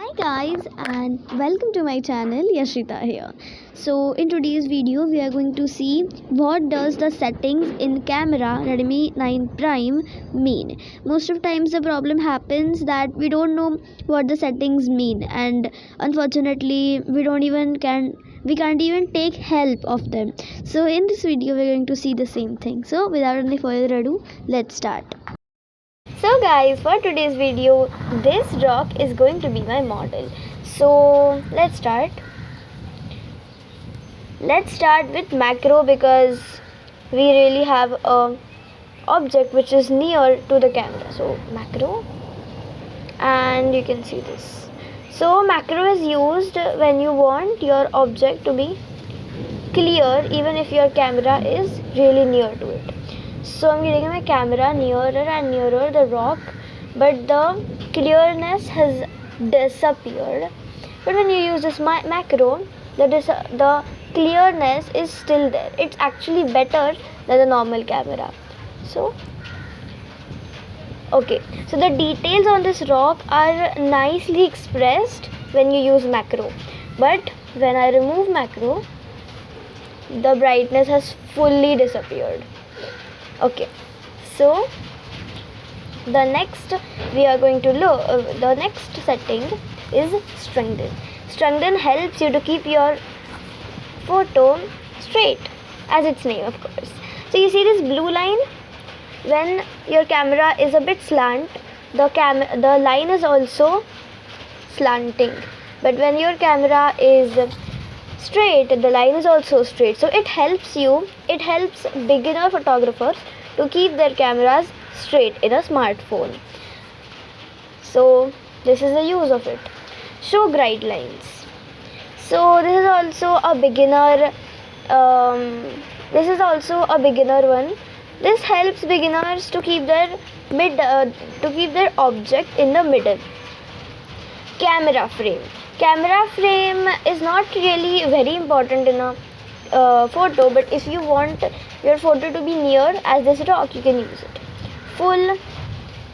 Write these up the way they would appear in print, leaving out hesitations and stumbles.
Hi guys and welcome to my channel Yashita here. So in today's video we are going to see what does the settings in camera Redmi 9 Prime mean. Most of times the problem happens that we don't know what the settings mean, and unfortunately we can't even take help of them. So in this video we're going to see the same thing. So without any further ado, let's start. So guys, for today's video, this rock is going to be my model. So let's start. Let's start with macro because we really have a object which is near to the camera. So macro, and you can see this. So macro is used when you want your object to be clear even if your camera is really near to it. So I'm getting my camera nearer and nearer the rock, but the clearness has disappeared. But when you use this macro, the clearness is still there. It's actually better than the normal camera. So okay, so the details on this rock are nicely expressed when you use macro, but when I remove macro, the brightness has fully disappeared. Okay, so the next we are going to look the next setting is strengthen helps you to keep your photo straight, as its name of course. So you see this blue line, when your camera is a bit slant, the line is also slanting, but when your camera is straight, the line is also straight. So it helps beginner photographers to keep their cameras straight in a smartphone. So this is the use of it. Show guidelines. So this is also a beginner one. This helps beginners to keep their object in the middle. Camera frame is not really very important in a photo, but if you want your photo to be near as this rock, you can use it. Full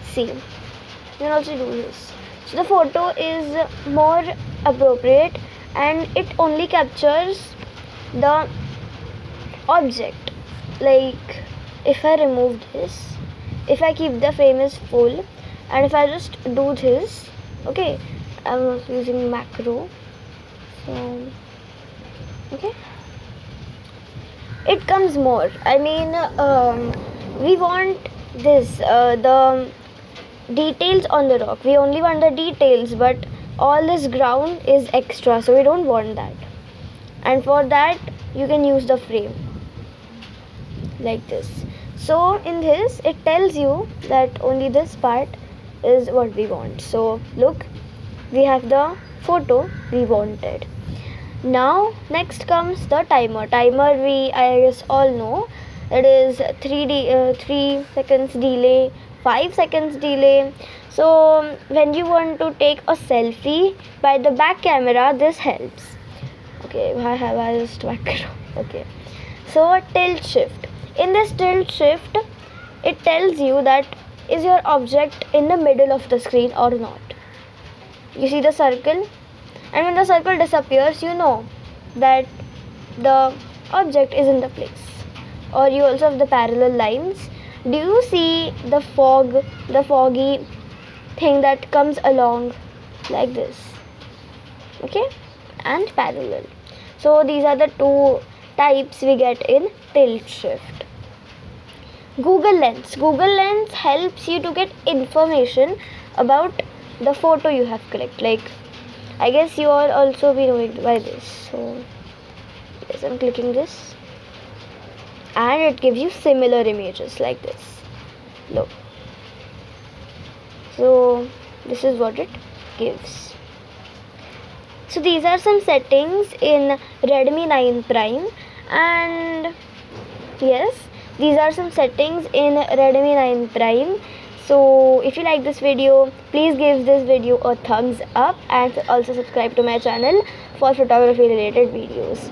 scene, you can also do this. So the photo is more appropriate and it only captures the object. Like if I remove this, if I keep the frame as full, and if I just do this, okay, I'm using macro, so okay, it comes more. I mean, we want this the details on the rock. We only want the details, but all this ground is extra, so we don't want that. And for that, you can use the frame like this. So in this, it tells you that only this part is what we want. So look, we have the photo we wanted. Now next comes the timer. I guess all know it is 3 seconds delay, 5 seconds delay. So when you want to take a selfie by the back camera, this helps. Okay, I just macro. Okay, so tilt shift. In this tilt shift, it tells you that is your object in the middle of the screen or not. You see the circle, and when the circle disappears, you know that the object is in the place. Or you also have the parallel lines. Do you see the foggy thing that comes along like this? Okay, and parallel. So these are the two types we get in tilt shift. Google Lens helps you to get information about the photo you have clicked. Like I guess you all also be knowing by this. So yes, I'm clicking this and it gives you similar images like this. Look, so this is what it gives. So these are some settings in Redmi 9 Prime, and yes, these are some settings in Redmi 9 Prime. So if you like this video, please give this video a thumbs up and also subscribe to my channel for photography related videos.